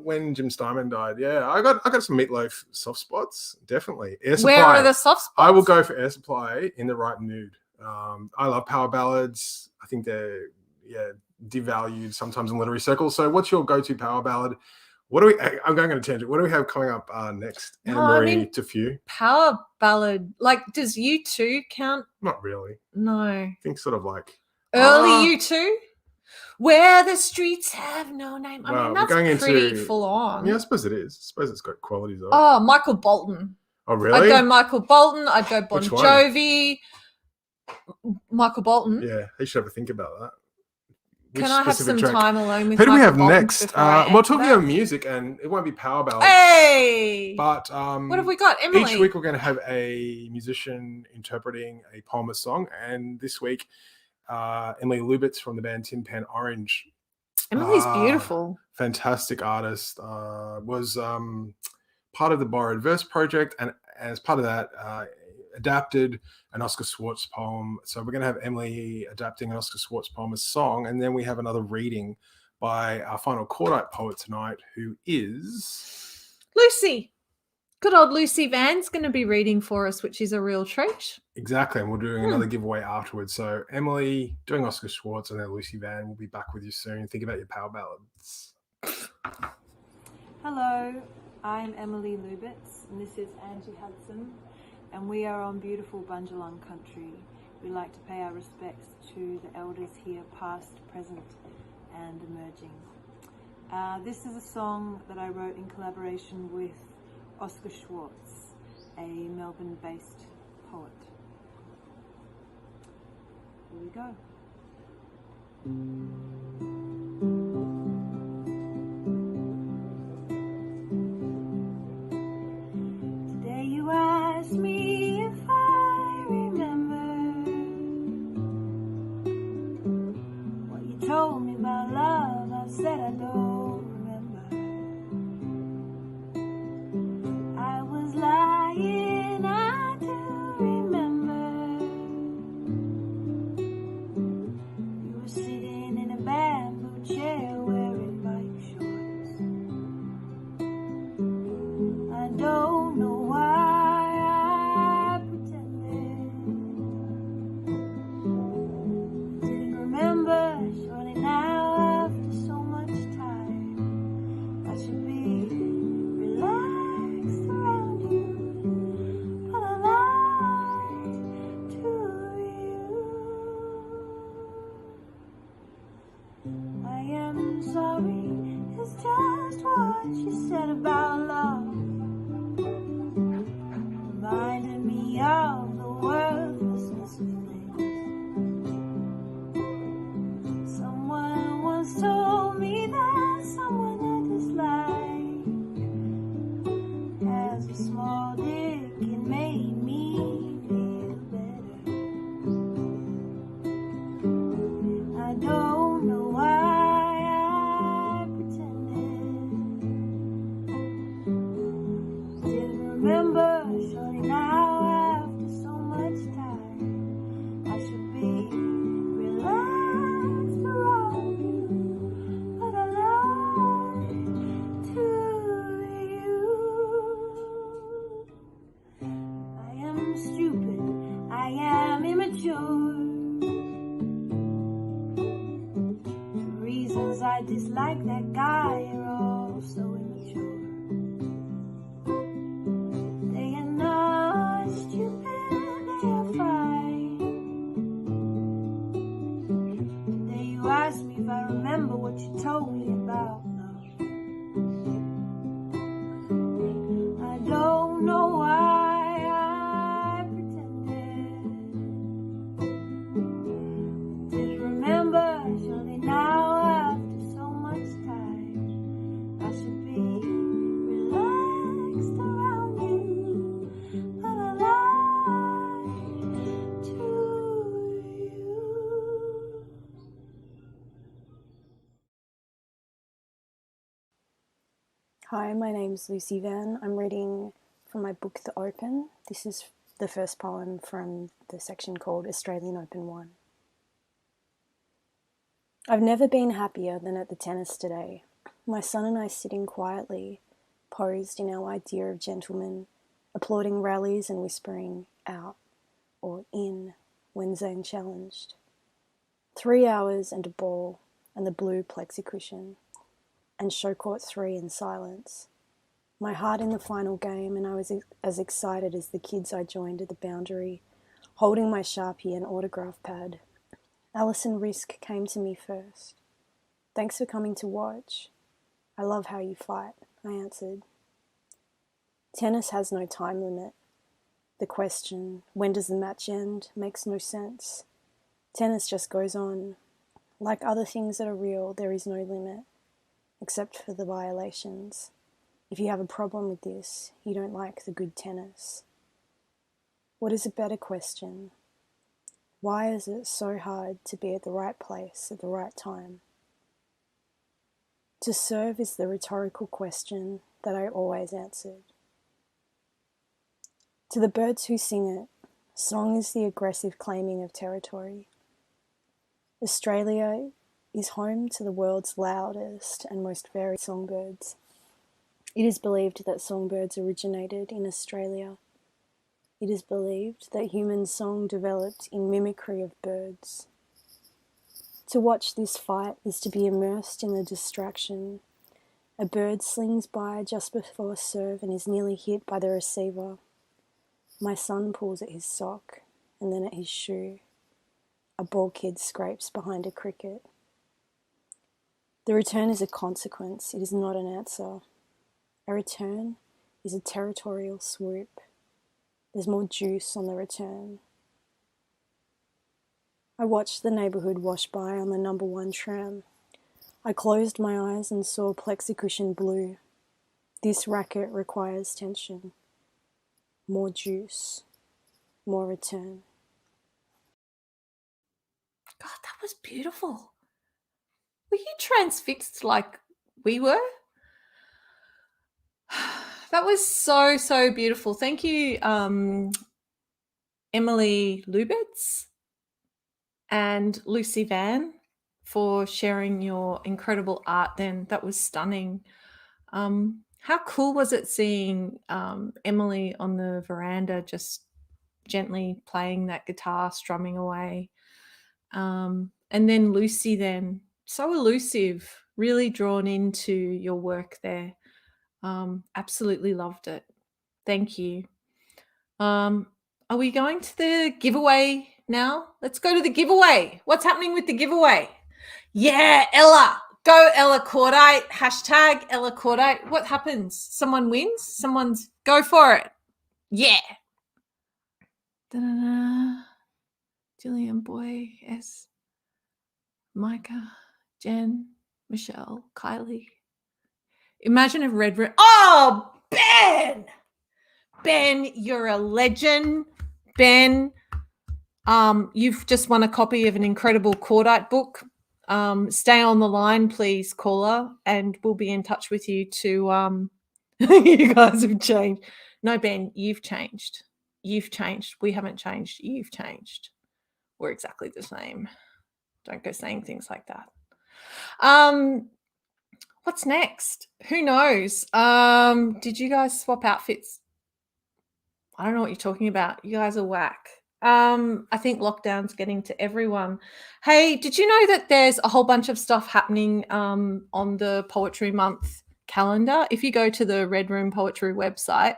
When Jim Steinman died, I got some Meatloaf soft spots, definitely. Air Supply. Where are the soft spots? I will go for Air Supply in the right mood. I love power ballads. I think they're devalued sometimes in literary circles. So what's your go-to power ballad? I'm going on a tangent. What do we have coming up next? Anna-Marie Tafew. Power ballad. Does U2 count? Not really. No. I think sort of like early U2? Where the streets have no name. That's pretty full on. Yeah, I suppose it is. I suppose it's got qualities of it. Oh, Michael Bolton. Oh, really? I'd go Michael Bolton. I'd go Bon Jovi. Michael Bolton. Yeah, he should have a think about that. Can I have some time alone with Who do we have Bolton next? We're talking about music, and it won't be power ballads. Hey! But what have we got, Emily? Each week we're going to have a musician interpreting a poem or song, and this week, Emily Lubitz from the band Tin Pan Orange. Emily's beautiful. Fantastic artist. Was part of the Borrowed Verse project, and as part of that, adapted an Oscar Schwartz poem. So we're going to have Emily adapting an Oscar Schwartz poem as song, and then we have another reading by our final Chordite poet tonight, who is Lucy. Good old Lucy Van's going to be reading for us, which is a real treat. Exactly, and we're doing another giveaway afterwards. So Emily doing Oscar Schwartz, and then Lucy Van will be back with you soon. Think about your power ballads. Hello, I'm Emily Lubitz, and this is Angie Hudson. And we are on beautiful Bundjalung country. We like to pay our respects to the elders here, past, present, and emerging. This is a song that I wrote in collaboration with Oscar Schwartz, a Melbourne-based poet. Here we go. Today you asked me if I remember what you told me about love. I said I don't remember. I was lying, I do remember. You were sitting in a bamboo chair wearing bike shorts. I don't know why I pretended. Didn't remember, surely now after so much time I should be relaxed around you, but I lied to you. I am sorry, it's just what you said about love. Reminded me of the worthlessness of things. Someone once told me that someone I dislike has a small dick. It made me feel better. I don't know why I pretended. Didn't remember, surely now Since I dislike that guy, you're all so immature. They are not stupid, they are fine. Then you ask me if I remember what you told me about love. I don't know why I pretended. Did remember, surely now after so much time, I should be relaxed around you, but I lied to you. Hi, my name's Lucy Van. I'm reading from my book The Open. This is the first poem from the section called Australian Open 1. I've never been happier than at the tennis today. My son and I sitting quietly, posed in our idea of gentlemen, applauding rallies and whispering out or in when zone challenged. 3 hours and a ball and the blue plexi cushion, and show court 3 in silence. My heart in the final game, and I was as excited as the kids I joined at the boundary, holding my Sharpie and autograph pad. Alison Risk came to me first. Thanks for coming to watch. I love how you fight, I answered. Tennis has no time limit. The question, when does the match end, makes no sense. Tennis just goes on. Like other things that are real, there is no limit, except for the violations. If you have a problem with this, you don't like the good tennis. What is a better question? Why is it so hard to be at the right place at the right time? To serve is the rhetorical question that I always answered. To the birds who sing it, song is the aggressive claiming of territory. Australia is home to the world's loudest and most varied songbirds. It is believed that songbirds originated in Australia. It is believed that human song developed in mimicry of birds. To watch this fight is to be immersed in the distraction. A bird slings by just before serve and is nearly hit by the receiver. My son pulls at his sock and then at his shoe. A ball kid scrapes behind a cricket. The return is a consequence, it is not an answer. A return is a territorial swoop. There's more juice on the return. I watched the neighbourhood wash by on the number 1 tram. I closed my eyes and saw plexicushion blue. This racket requires tension. More juice. More return. God, that was beautiful. Were you transfixed like we were? That was so, so beautiful. Thank you, Emily Lubitz and Lucy Van, for sharing your incredible art then. That was stunning. How cool was it seeing Emily on the veranda just gently playing that guitar, strumming away. And then Lucy then, so elusive, really drawn into your work there. Absolutely loved it. Thank you. Are we going to the giveaway now? Let's go to the giveaway. What's happening with the giveaway? Yeah, Ella. Go Ella Chordite. Hashtag Ella Chordite. What happens? Someone wins? Go for it. Yeah. Da-da-da. Jillian, Boy, S. Micah, Jen, Michelle, Kylie. Imagine if Red. Oh, Ben! Ben, you're a legend. Ben, you've just won a copy of an incredible Chordite book. Stay on the line, please, caller, and we'll be in touch with you to you guys have changed. No, Ben, you've changed. You've changed. We haven't changed. You've changed. We're exactly the same. Don't go saying things like that. What's next? Who knows? Did you guys swap outfits? I don't know what you're talking about. You guys are whack. I think lockdown's getting to everyone. Hey, did you know that there's a whole bunch of stuff happening on the Poetry Month calendar? If you go to the Red Room Poetry website,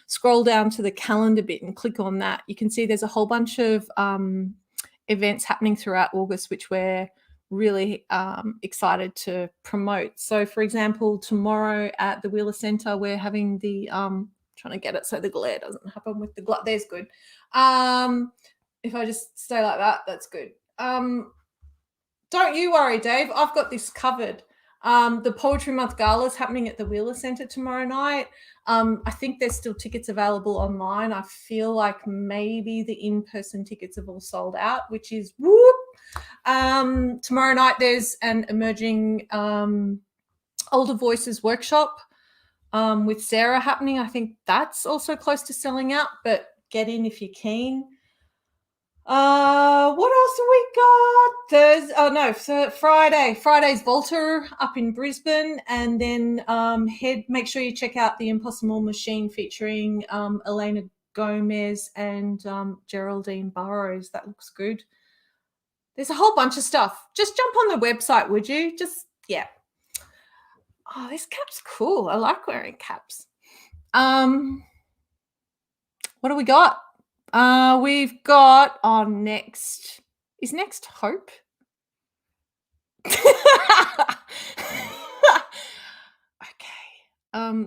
scroll down to the calendar bit and click on that, you can see there's a whole bunch of events happening throughout August, which we're really excited to promote. So, for example, tomorrow at the Wheeler Centre, we're having the trying to get it so the glare doesn't happen with the there's good. If I just stay like that, that's good. Don't you worry, Dave. I've got this covered. The Poetry Month Gala is happening at the Wheeler Centre tomorrow night. I think there's still tickets available online. I feel like maybe the in-person tickets have all sold out, which is whoop. Tomorrow night there's an emerging Older Voices workshop with Sarah happening. I think that's also close to selling out, but get in if you're keen. What else have we got? Friday's Volta up in Brisbane, and then make sure you check out the Impossible Machine featuring Elena Gomez and Geraldine Burrows. That looks good. There's a whole bunch of stuff. Just jump on the website, would you? Yeah. Oh, this cap's cool. I like wearing caps. What do we got? We've got next. Is next Hope? Okay.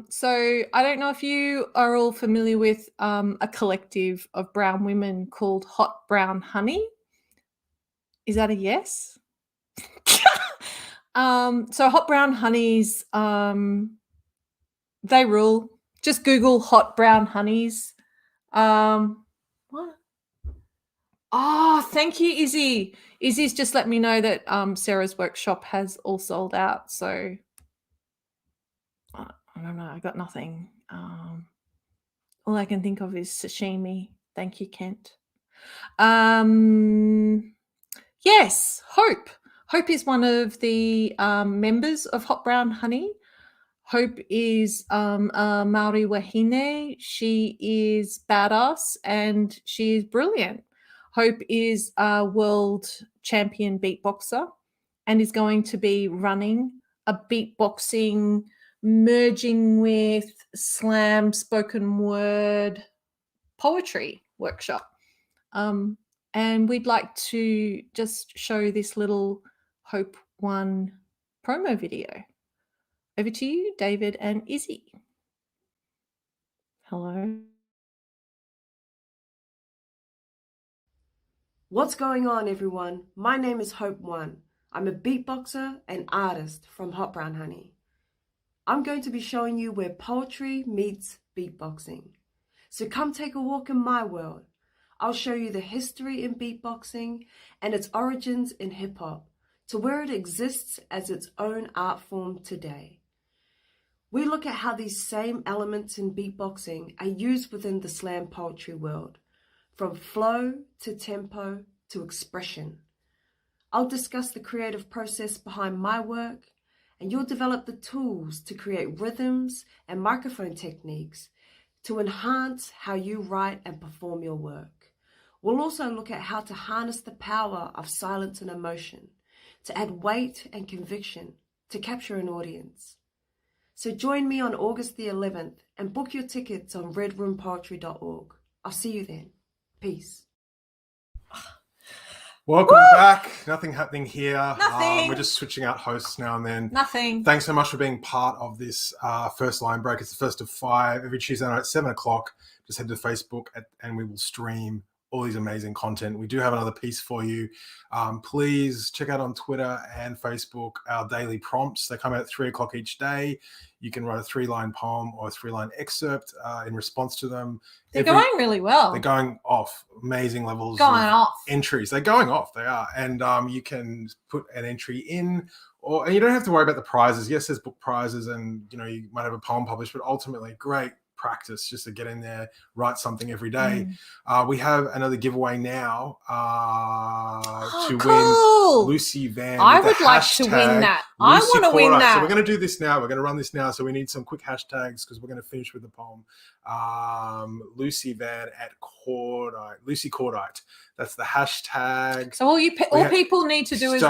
So I don't know if you are all familiar with a collective of brown women called Hot Brown Honey. Is that a yes? So Hot Brown Honeys, they rule. Just Google Hot Brown Honeys. What? Oh, thank you, Izzy. Izzy's just let me know that Sarah's workshop has all sold out. So I don't know. I got nothing. All I can think of is sashimi. Thank you, Kent. Yes, Hope. Hope is one of the members of Hot Brown Honey. Hope is a Maori wahine. She is badass and she is brilliant. Hope is a world champion beatboxer and is going to be running a beatboxing merging with slam spoken word poetry workshop. And we'd like to just show this little Hope One promo video. Over to you, David and Izzy. Hello. What's going on, everyone? My name is Hope One. I'm a beatboxer and artist from Hot Brown Honey. I'm going to be showing you where poetry meets beatboxing. So come take a walk in my world. I'll show you the history in beatboxing and its origins in hip-hop to where it exists as its own art form today. We look at how these same elements in beatboxing are used within the slam poetry world, from flow to tempo to expression. I'll discuss the creative process behind my work, and you'll develop the tools to create rhythms and microphone techniques to enhance how you write and perform your work. We'll also look at how to harness the power of silence and emotion to add weight and conviction to capture an audience. So join me on August the 11th and book your tickets on redroompoetry.org. I'll see you then. Peace. Welcome back. Nothing happening here. Nothing. We're just switching out hosts now and then. Nothing. Thanks so much for being part of this first line break. It's the first of 5 every Tuesday night at 7 o'clock. Just head to Facebook and we will stream all these amazing content. We do have another piece for you. Please check out on Twitter and Facebook our daily prompts. They come out at 3 o'clock each day. You can write a 3-line poem or a 3-line excerpt in response to them. They're going really well. They're going off. Amazing levels going of off. entries. They're going off. They are. And you can put an entry in, and you don't have to worry about the prizes. Yes, there's book prizes and you might have a poem published, but ultimately great practice, just to get in there, write something every day. We have another giveaway now to win Lucy Van. I would like to win that. I want to win that. So we're going to do this now. We're going to run this now. So we need some quick hashtags because we're going to finish with the poem. Lucy Van at Chordite. Lucy Chordite. That's the hashtag. So all people need to do is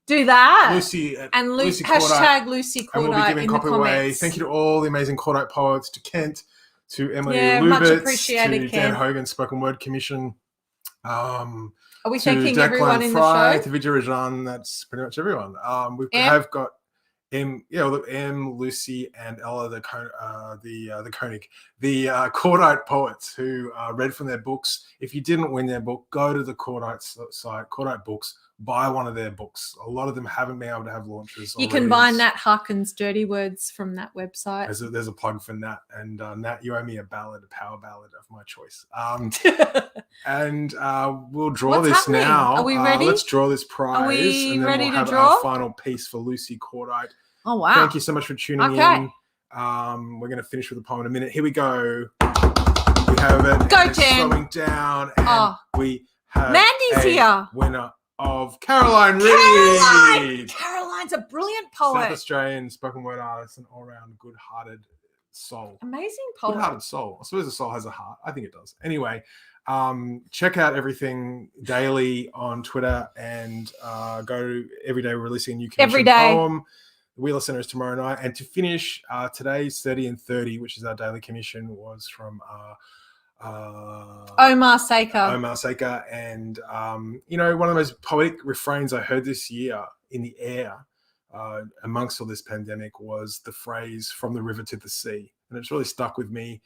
do that. Lucy hashtag Lucy Chordite. And we'll be giving in copy the away. comments. Thank you to all the amazing Chordite poets, to Kent, to Emily much Lubitz, appreciated, to Ken. Dan Hogan, Spoken Word Commission. Are we to thanking Declan everyone in Fry, the show? to Vijay Rajan. That's pretty much everyone. We Em? have got M, Lucy, and Ella the Koenig, the Chordite poets who read from their books. If you didn't win their book, go to the Chordite site, Chordite Books, buy one of their books. A lot of them haven't been able to have launches. You can buy Nat Harkin's Dirty Words from that website. There's a plug for Nat, and Nat, you owe me a ballad, a power ballad of my choice. And we'll draw What's this happening? now. Are we ready? Let's draw this prize. Are we and then ready we'll to have draw? our final piece for Lucy Chordite. Oh, wow. Thank you so much for tuning in. We're going to finish with the poem in a minute. Here we go. We have it. Go, It's Jen. slowing down, and we have Mandy's a here. winner of Caroline Reid. Caroline's a brilliant poet. South Australian spoken word artist and all-round good-hearted soul. Amazing poet. Good-hearted soul. I suppose a soul has a heart. I think it does. Anyway, check out everything daily on Twitter, and go every day. We're releasing a new commission Every day. poem. The Wheeler Centre is tomorrow night. And to finish, today's 30 and 30, which is our daily commission, was from Omar Saker. Omar Saker. And, one of the most poetic refrains I heard this year in the air amongst all this pandemic was the phrase, "from the river to the sea." And it's really stuck with me.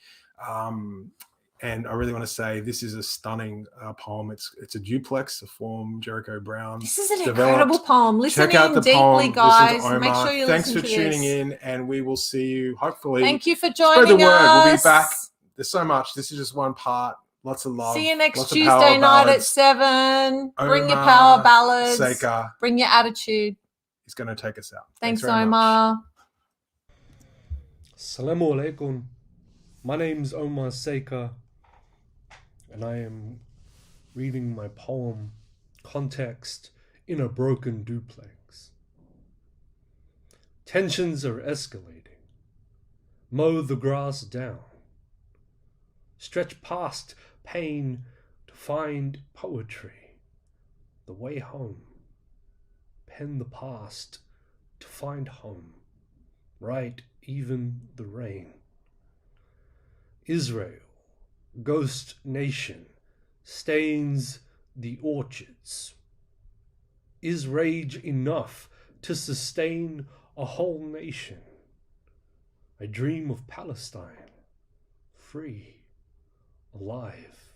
And I really want to say this is a stunning poem. It's a duplex, a form Jericho Brown. This is an developed. incredible poem. Listen Check out in the deeply, poem. guys. Listen to Make Omar. sure you Thanks listen for to tuning this. in, and we will see you hopefully. Thank you for Spread joining the word. us. We'll be back. There's so much. This is just one part. Lots of love. See you next Lots of Tuesday power night at ballads. 7. Bring your Omar power ballads. Saker. Bring your attitude. He's going to take us out. Thanks, very much. Omar. Assalamu alaikum. My name's Omar Saker, and I am reading my poem, Context in a Broken Duplex. Tensions are escalating. Mow the grass down. Stretch past pain to find poetry. The way home. Pen the past to find home. Write even the rain. Israel, ghost nation, stains the orchards. Is rage enough to sustain a whole nation? I dream of Palestine, free, alive.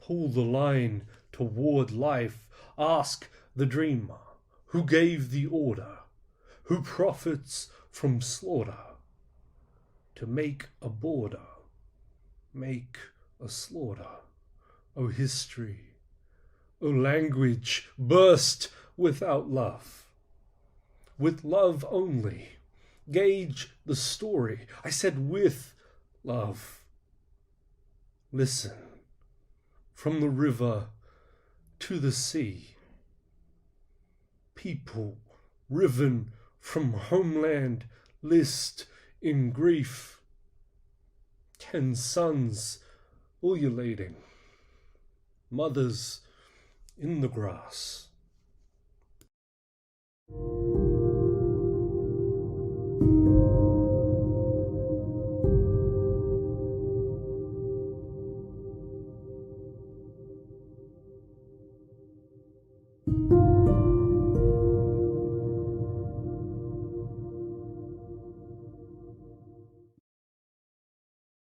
Pull the line toward life. Ask the dreamer, who gave the order, who profits from slaughter. To make a border, make a slaughter. O history, O language, burst without love. With love only, gauge the story. I said with love. Listen, from the river to the sea. People riven from homeland, list in grief. 10 sons ululating, mothers in the grass.